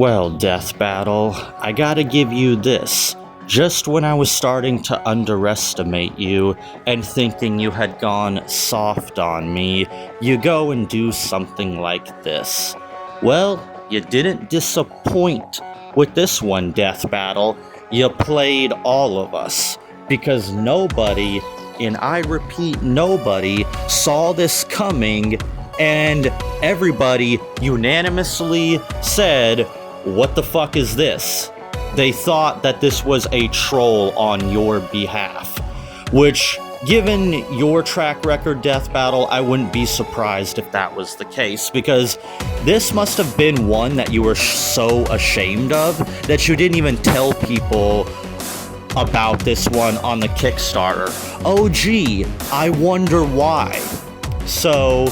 Well, Death Battle, I gotta give you this. Just when I was starting to underestimate you and thinking you had gone soft on me, you go and do something like this. Well, you didn't disappoint with this one, Death Battle. You played all of us. Because nobody, and I repeat nobody, saw this coming, and everybody unanimously said, "What the fuck is this?" They thought that this was a troll on your behalf. Which, given your track record, Death Battle, I wouldn't be surprised if that was the case, because this must have been one that you were so ashamed of that you didn't even tell people about this one on the Kickstarter. Oh gee, I wonder why. So,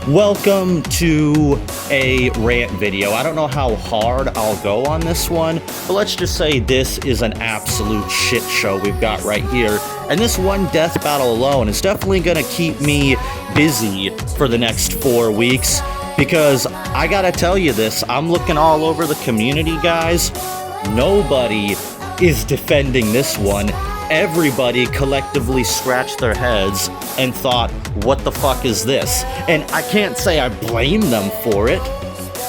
welcome to a rant video. I don't know how hard I'll go on this one, but let's just say this is an absolute shit show we've got right here. And this one Death Battle alone is definitely gonna keep me busy for the next 4 weeks, because I gotta tell you this, I'm looking all over the community, guys. Nobody is defending this one. Everybody collectively scratched their heads and thought, what the fuck is this? And I can't say I blame them for it.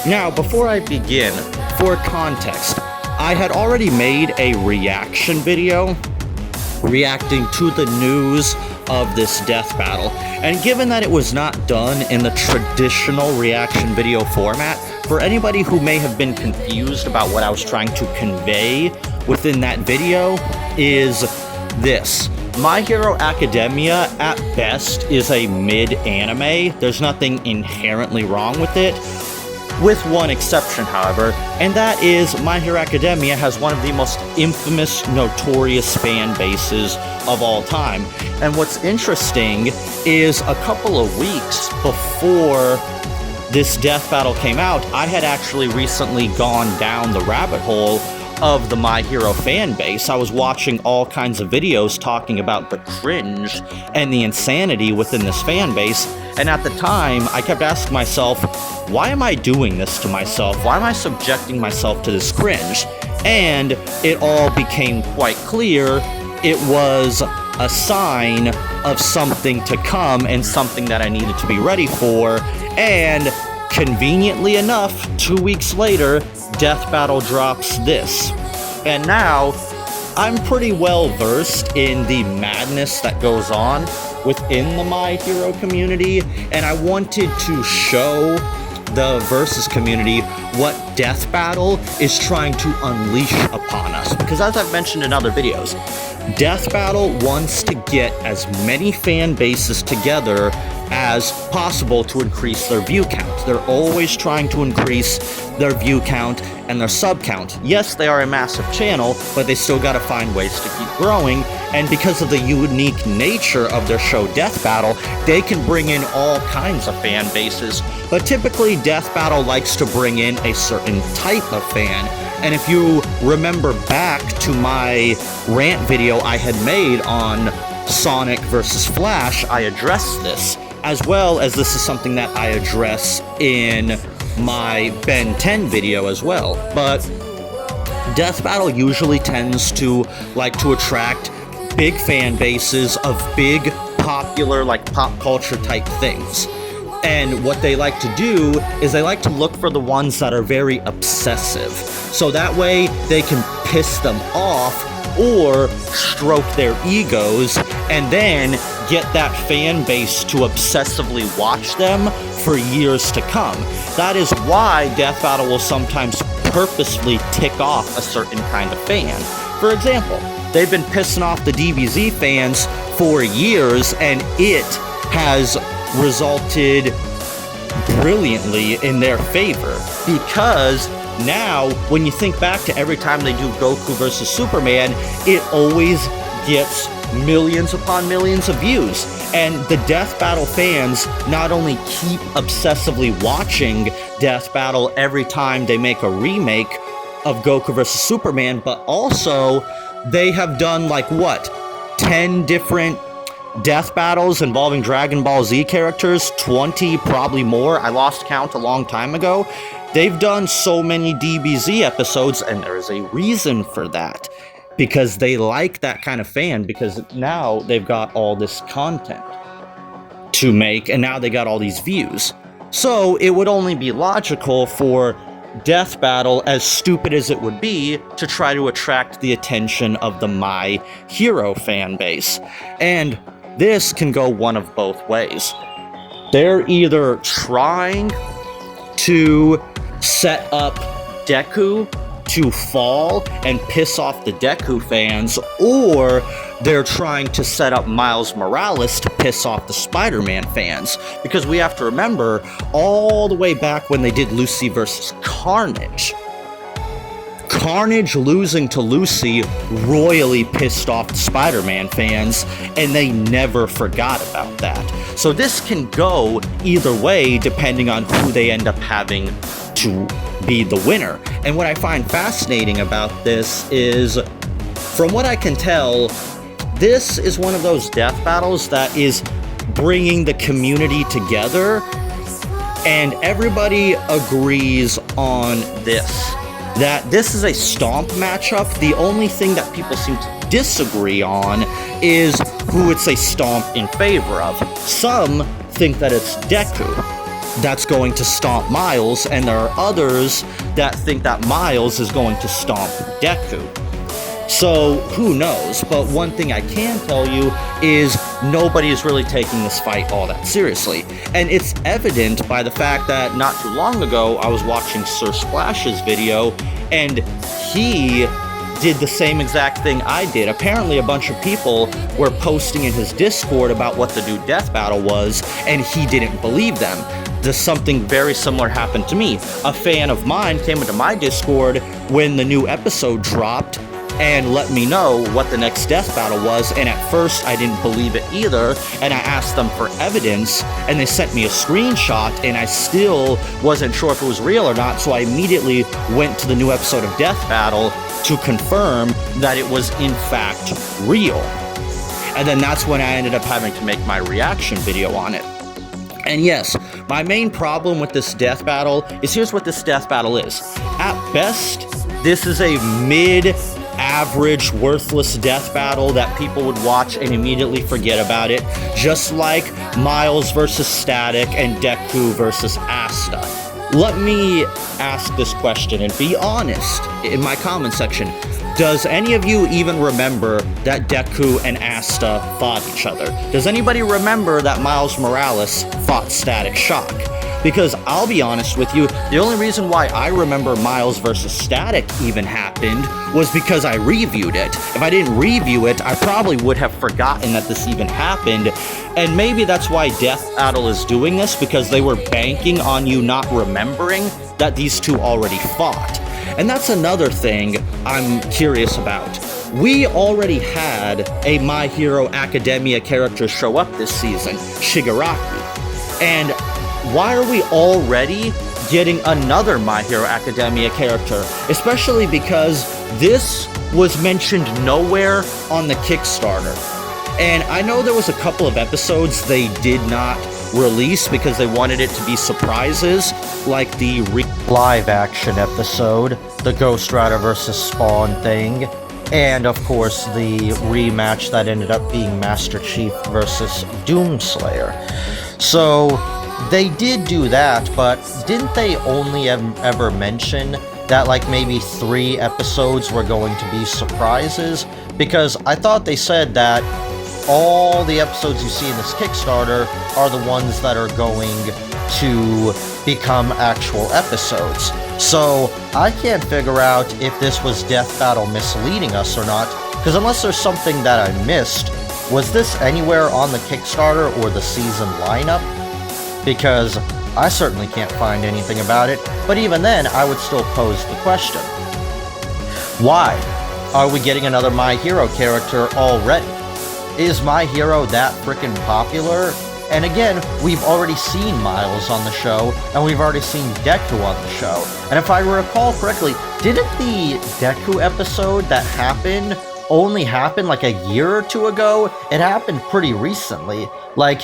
Now, before I begin, for context, I had already made a reaction video reacting to the news of this Death Battle. And given that it was not done in the traditional reaction video format, for anybody who may have been confused about what I was trying to convey within that video, is this. My Hero Academia, at best, is a mid-anime. There's nothing inherently wrong with it, with one exception, however, and that is My Hero Academia has one of the most infamous, notorious fan bases of all time. And what's interesting is a couple of weeks before this Death Battle came out, I had actually recently gone down the rabbit hole of the My Hero fan base. I was watching all kinds of videos talking about the cringe and the insanity within this fan base, and at the time, I kept asking myself, why am I doing this to myself? Why am I subjecting myself to this cringe? And it all became quite clear it was a sign of something to come and something that I needed to be ready for, and conveniently enough, 2 weeks later, Death Battle drops this. And now, I'm pretty well versed in the madness that goes on within the My Hero community, and I wanted to show the Versus community what Death Battle is trying to unleash upon us. Because as I've mentioned in other videos, Death Battle wants to get as many fan bases together as possible to increase their view count. They're always trying to increase their view count and their sub count. Yes, they are a massive channel, but they still gotta find ways to keep growing, and because of the unique nature of their show Death Battle, they can bring in all kinds of fan bases, but typically Death Battle likes to bring in a certain type of fan. And if you remember back to my rant video I had made on Sonic versus Flash, I addressed this, as well as this is something that I address in my Ben 10 video as well. But Death Battle usually tends to like to attract big fan bases of big, popular, like pop culture type things. And what they like to do is they like to look for the ones that are very obsessive. So that way they can piss them off or stroke their egos and then get that fan base to obsessively watch them for years to come. That is why Death Battle will sometimes purposefully tick off a certain kind of fan. For example, they've been pissing off the DBZ fans for years, and it has resulted brilliantly in their favor, because now when you think back to every time they do Goku versus Superman, it always gets millions upon millions of views. And the Death Battle fans not only keep obsessively watching Death Battle every time they make a remake of Goku vs. Superman, but also they have done like, what, 10 different Death Battles involving Dragon Ball Z characters, 20, probably more. I lost count a long time ago. They've done so many DBZ episodes, and there's a reason for that. Because they like that kind of fan, because now they've got all this content to make, and now they got all these views. So it would only be logical for Death Battle, as stupid as it would be, to try to attract the attention of the My Hero fan base. And this can go one of both ways. They're either trying to set up Deku to fall and piss off the Deku fans, or they're trying to set up Miles Morales to piss off the Spider-Man fans. Because we have to remember, all the way back when they did Lucy versus Carnage, Carnage losing to Lucy royally pissed off the Spider-Man fans, and they never forgot about that. So this can go either way depending on who they end up having to be the winner. And what I find fascinating about this is, from what I can tell, this is one of those death battles that is bringing the community together, and everybody agrees on this, that this is a stomp matchup. The only thing that people seem to disagree on is who it's a stomp in favor of. Some think that it's Deku that's going to stomp Miles, and there are others that think that Miles is going to stomp Deku. So, who knows? But one thing I can tell you is nobody is really taking this fight all that seriously. And it's evident by the fact that not too long ago, I was watching Sir Splash's video, and he did the same exact thing I did. Apparently, a bunch of people were posting in his Discord about what the new death battle was, and he didn't believe them. Something very similar happened to me. A fan of mine came into my Discord when the new episode dropped and let me know what the next death battle was, and at first I didn't believe it either, and I asked them for evidence, and they sent me a screenshot, and I still wasn't sure if it was real or not, so I immediately went to the new episode of Death Battle to confirm that it was in fact real. And then that's when I ended up having to make my reaction video on it. And yes, my main problem with this death battle is, here's what this death battle is. At best, this is a mid-average, worthless death battle that people would watch and immediately forget about it, just like Miles versus Static and Deku versus Asta. Let me ask this question and be honest in my comment section. Does any of you even remember that Deku and Asta fought each other? Does anybody remember that Miles Morales fought Static Shock? Because I'll be honest with you, the only reason why I remember Miles versus Static even happened was because I reviewed it. If I didn't review it, I probably would have forgotten that this even happened. And maybe that's why Death Battle is doing this, because they were banking on you not remembering that these two already fought. And that's another thing I'm curious about. We already had a My Hero Academia character show up this season, Shigaraki. And why are we already getting another My Hero Academia character? Especially because this was mentioned nowhere on the Kickstarter. And I know there was a couple of episodes they did not release because they wanted it to be surprises, like the live action episode, the Ghost Rider vs. Spawn thing, and of course the rematch that ended up being Master Chief versus Doomslayer. So they did do that, but didn't they only ever mention that like maybe 3 episodes were going to be surprises? Because I thought they said that all the episodes you see in this Kickstarter are the ones that are going to become actual episodes. So I can't figure out if this was Death Battle misleading us or not, because unless there's something that I missed, was this anywhere on the Kickstarter or the season lineup? Because I certainly can't find anything about it, but even then, I would still pose the question. Why are we getting another My Hero character already? Is My Hero that frickin' popular? And again, we've already seen Miles on the show, and we've already seen Deku on the show. And if I recall correctly, didn't the Deku episode that happened only happen like a year or 2 ago? It happened pretty recently. Like,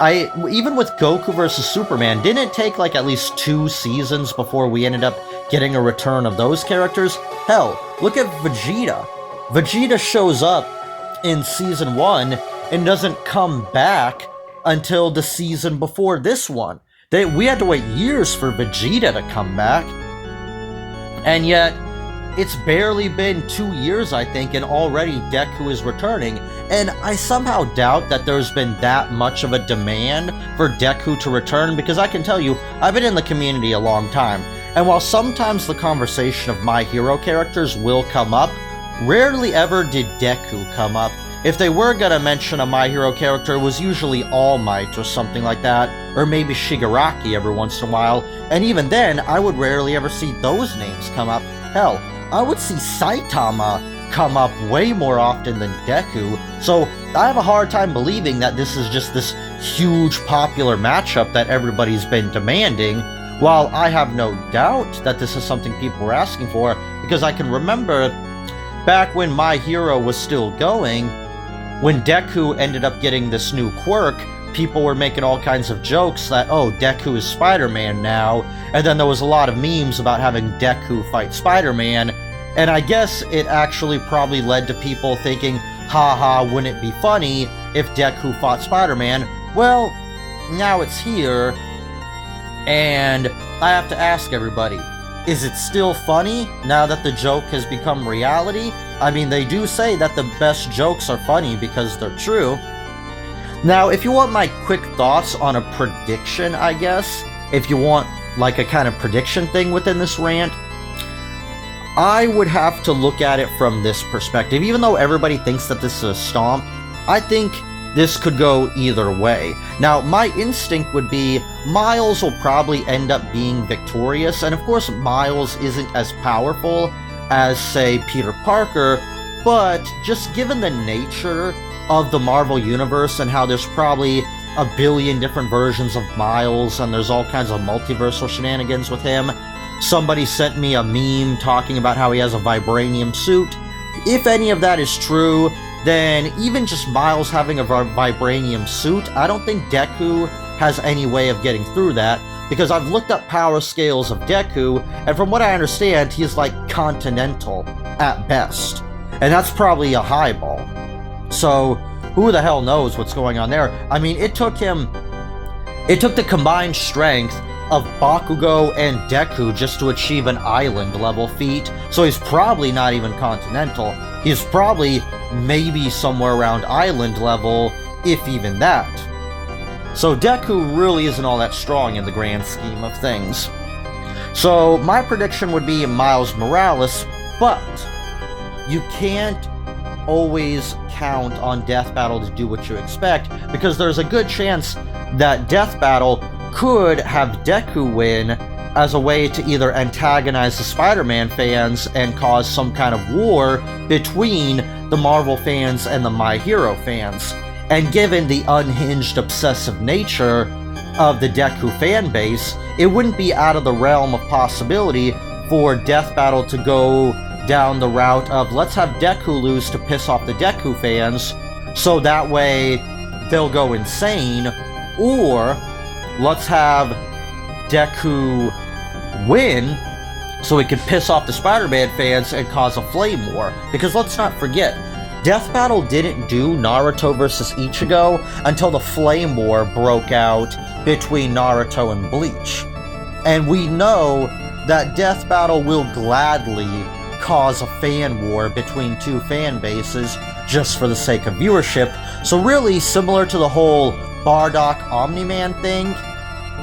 even with Goku versus Superman, didn't it take like at least 2 seasons before we ended up getting a return of those characters? Hell, look at Vegeta. Vegeta shows up in season 1 and doesn't come back until the season before this one. We had to wait years for Vegeta to come back. And yet, it's barely been 2 years, I think, and already Deku is returning. And I somehow doubt that there's been that much of a demand for Deku to return, because I can tell you, I've been in the community a long time. And while sometimes the conversation of My Hero characters will come up, rarely ever did Deku come up. If they were gonna mention a My Hero character, it was usually All Might or something like that, or maybe Shigaraki every once in a while, and even then, I would rarely ever see those names come up. Hell, I would see Saitama come up way more often than Deku, so I have a hard time believing that this is just this huge popular matchup that everybody's been demanding, while I have no doubt that this is something people were asking for, because I can remember back when My Hero was still going, when Deku ended up getting this new quirk, people were making all kinds of jokes that, oh, Deku is Spider-Man now, and then there was a lot of memes about having Deku fight Spider-Man, and I guess it actually probably led to people thinking, haha, wouldn't it be funny if Deku fought Spider-Man? Well, now it's here, and I have to ask everybody, is it still funny now that the joke has become reality? I mean, they do say that the best jokes are funny because they're true. Now, if you want my quick thoughts on a prediction, I guess, if you want like a kind of prediction thing within this rant, I would have to look at it from this perspective. Even though everybody thinks that this is a stomp, I think this could go either way. Now, my instinct would be Miles will probably end up being victorious, and of course Miles isn't as powerful as, say, Peter Parker, but just given the nature of the Marvel Universe and how there's probably a billion different versions of Miles and there's all kinds of multiversal shenanigans with him. Somebody sent me a meme talking about how he has a vibranium suit. If any of that is true, then even just Miles having a vibranium suit, I don't think Deku has any way of getting through that, because I've looked up power scales of Deku, and from what I understand, he's like continental at best. And that's probably a highball. So, who the hell knows what's going on there? I mean, it took the combined strength of Bakugo and Deku just to achieve an island level feat, so he's probably not even continental. He's probably maybe somewhere around island level, if even that. So Deku really isn't all that strong in the grand scheme of things. So my prediction would be Miles Morales, but you can't always count on Death Battle to do what you expect, because there's a good chance that Death Battle could have Deku win as a way to either antagonize the Spider-Man fans and cause some kind of war between the Marvel fans and the My Hero fans. And given the unhinged, obsessive nature of the Deku fan base, it wouldn't be out of the realm of possibility for Death Battle to go down the route of, let's have Deku lose to piss off the Deku fans, so that way they'll go insane, or let's have Deku win so he can piss off the Spider-Man fans and cause a flame war. Because let's not forget, Death Battle didn't do Naruto versus Ichigo until the flame war broke out between Naruto and Bleach. And we know that Death Battle will gladly cause a fan war between two fan bases just for the sake of viewership. So really, similar to the whole Bardock Omni-Man thing,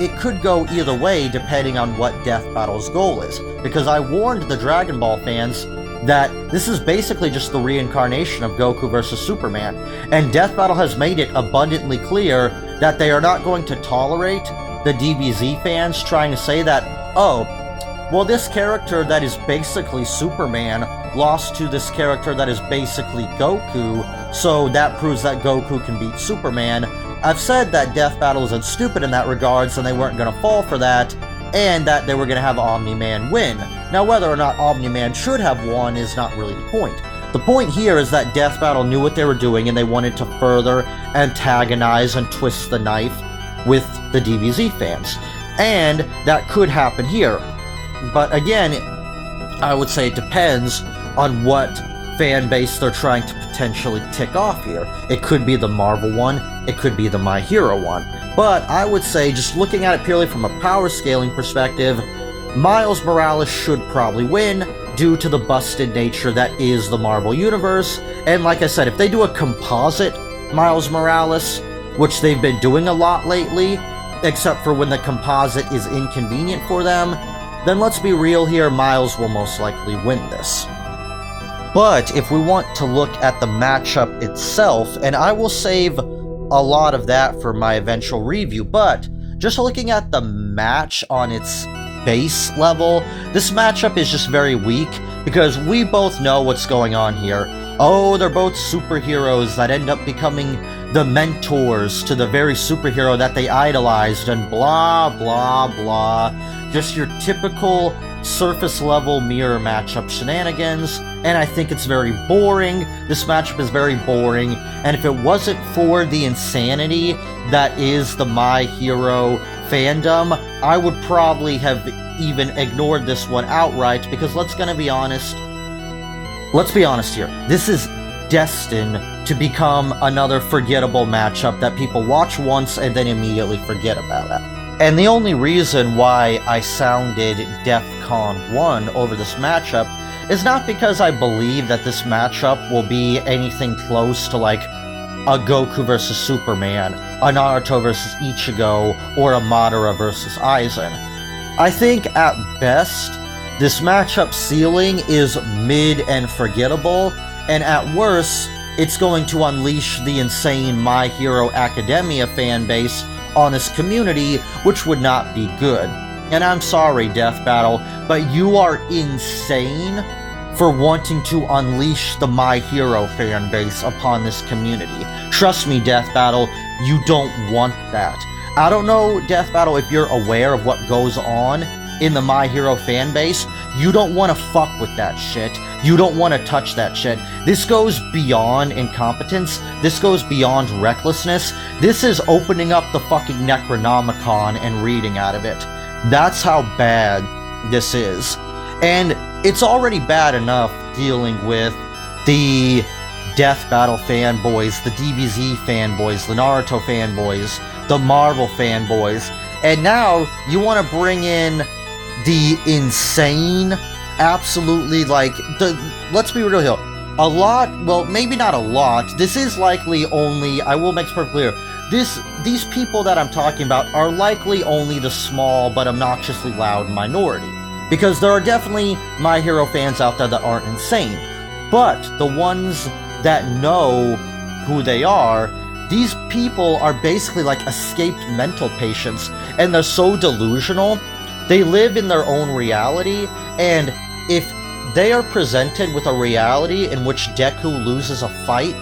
it could go either way depending on what Death Battle's goal is. Because I warned the Dragon Ball fans that this is basically just the reincarnation of Goku versus Superman, and Death Battle has made it abundantly clear that they are not going to tolerate the DBZ fans trying to say that, oh, well, this character that is basically Superman lost to this character that is basically Goku, so that proves that Goku can beat Superman. I've said that Death Battle isn't stupid in that regards, and they weren't going to fall for that, and that they were going to have Omni-Man win. Now, whether or not Omni-Man should have won is not really the point. The point here is that Death Battle knew what they were doing and they wanted to further antagonize and twist the knife with the DBZ fans. And that could happen here. But again, I would say it depends on what fan base they're trying to potentially tick off here. It could be the Marvel one, it could be the My Hero one. But I would say, just looking at it purely from a power scaling perspective, Miles Morales should probably win due to the busted nature that is the Marvel Universe. And like I said, if they do a composite Miles Morales, which they've been doing a lot lately, except for when the composite is inconvenient for them, then let's be real here, Miles will most likely win this. But if we want to look at the matchup itself, and I will save a lot of that for my eventual review, but just looking at the match on its base level, this matchup is just very weak, because we both know what's going on here. Oh, they're both superheroes that end up becoming the mentors to the very superhero that they idolized, and blah, blah, blah. Just your typical surface level mirror matchup shenanigans, and I think it's very boring. This matchup is very boring, and if it wasn't for the insanity that is the My Hero fandom, I would probably have even ignored this one outright, because let's be honest here, this is destined to become another forgettable matchup that people watch once and then immediately forget about it. And the only reason why I sounded DEFCON 1 over this matchup is not because I believe that this matchup will be anything close to like a Goku versus Superman, a Naruto versus Ichigo, or a Madara versus Aizen. I think at best, this matchup ceiling is mid and forgettable, and at worst, it's going to unleash the insane My Hero Academia fanbase on this community, which would not be good. And I'm sorry, Death Battle, but you are insane for wanting to unleash the My Hero fanbase upon this community. Trust me, Death Battle, you don't want that. I don't know, Death Battle, if you're aware of what goes on in the My Hero fanbase. You don't want to fuck with that shit. You don't want to touch that shit. This goes beyond incompetence. This goes beyond recklessness. This is opening up the fucking Necronomicon and reading out of it. That's how bad this is. And it's already bad enough dealing with the Death Battle fanboys, the DBZ fanboys, the Naruto fanboys, the Marvel fanboys, and now you want to bring in the insane, absolutely, like, let's be real here, a lot, well, maybe not a lot, this is likely only, I will make it perfectly clear, these people that I'm talking about are likely only the small but obnoxiously loud minority, because there are definitely My Hero fans out there that aren't insane, but the ones that know who they are, these people are basically like escaped mental patients, and they're so delusional. They live in their own reality, and if they are presented with a reality in which Deku loses a fight,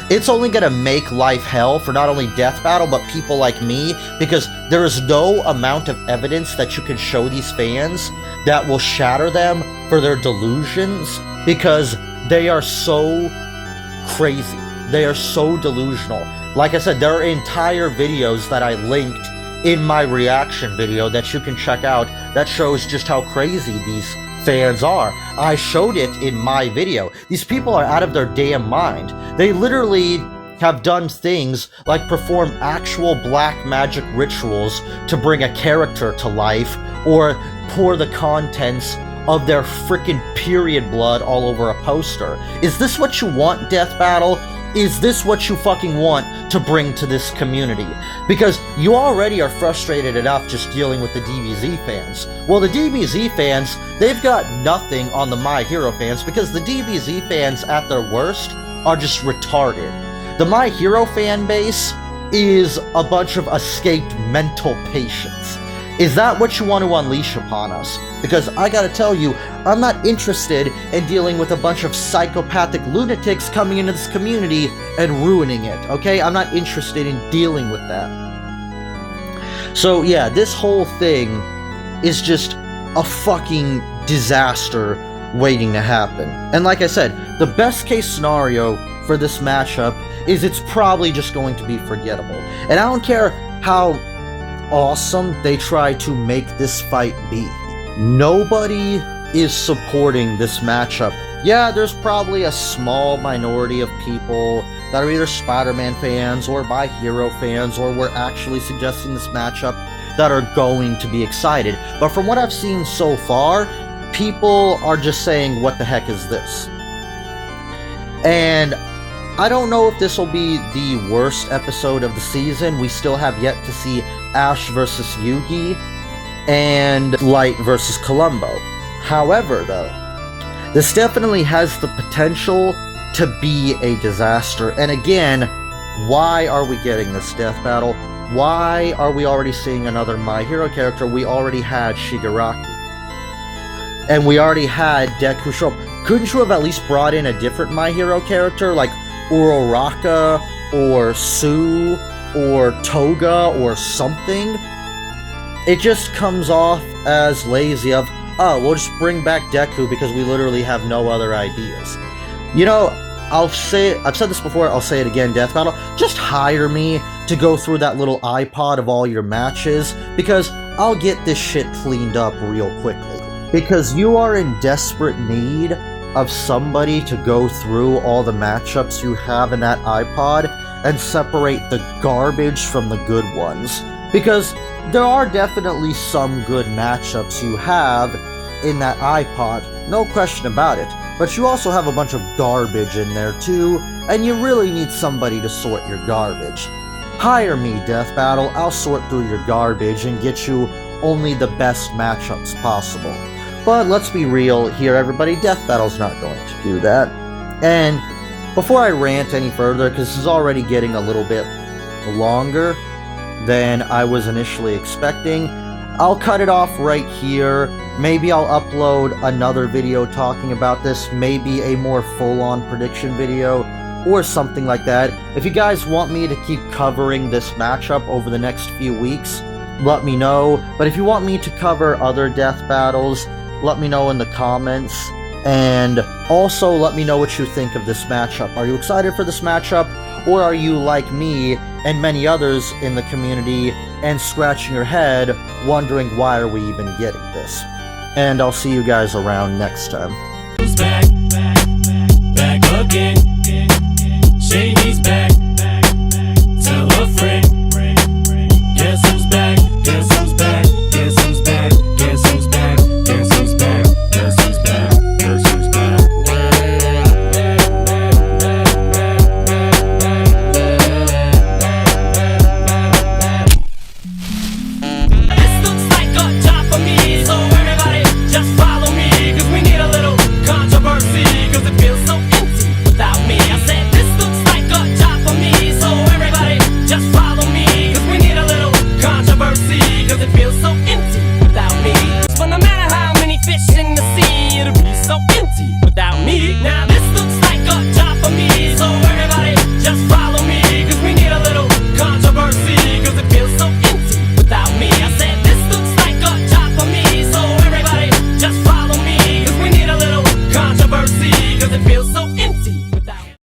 it's only gonna make life hell for not only Death Battle, but people like me, because there is no amount of evidence that you can show these fans that will shatter them for their delusions, because they are so crazy. They are so delusional. Like I said, there are entire videos that I linked in my reaction video that you can check out that shows just how crazy these fans are. I showed it in my video. These people are out of their damn mind. They literally have done things like perform actual black magic rituals to bring a character to life, or pour the contents of their frickin' period blood all over a poster. Is this what you want, Death Battle? Is this what you fucking want to bring to this community? Because you already are frustrated enough just dealing with the DBZ fans. Well, the DBZ fans, they've got nothing on the My Hero fans, because the DBZ fans at their worst are just retarded. The My Hero fan base is a bunch of escaped mental patients. Is that what you want to unleash upon us? Because I gotta tell you, I'm not interested in dealing with a bunch of psychopathic lunatics coming into this community and ruining it, okay? I'm not interested in dealing with that. So yeah, this whole thing is just a fucking disaster waiting to happen. And like I said, the best case scenario for this matchup is it's probably just going to be forgettable. And I don't care how awesome they try to make this fight be. Nobody is supporting this matchup. Yeah, there's probably a small minority of people that are either Spider-Man fans or My Hero fans, or were actually suggesting this matchup, that are going to be excited. But from what I've seen so far, people are just saying, what the heck is this? And I don't know if this will be the worst episode of the season. We still have yet to see Ash versus Yugi and Light versus Columbo. However, though, this definitely has the potential to be a disaster. And again, why are we getting this death battle? Why are we already seeing another My Hero character? We already had Shigaraki. And we already had Deku show up. Couldn't you have at least brought in a different My Hero character, like Uraraka, or Sue, or Toga, or something? It just comes off as lazy of, oh, we'll just bring back Deku because we literally have no other ideas. You know, I've said this before, I'll say it again, Death Battle, just hire me to go through that little iPod of all your matches, because I'll get this shit cleaned up real quickly. Because you are in desperate need of somebody to go through all the matchups you have in that iPod and separate the garbage from the good ones. Because there are definitely some good matchups you have in that iPod, no question about it. But you also have a bunch of garbage in there too, and you really need somebody to sort your garbage. Hire me, Death Battle, I'll sort through your garbage and get you only the best matchups possible. But let's be real here, everybody, Death Battle's not going to do that. And before I rant any further, because this is already getting a little bit longer than I was initially expecting, I'll cut it off right here. Maybe I'll upload another video talking about this, maybe a more full-on prediction video, or something like that. If you guys want me to keep covering this matchup over the next few weeks, let me know. But if you want me to cover other death battles, let me know in the comments. And also let me know what you think of this matchup. Are you excited for this matchup? Or are you like me and many others in the community and scratching your head wondering why are we even getting this? And I'll see you guys around next time. Back again. Shady's back. Tell a friend.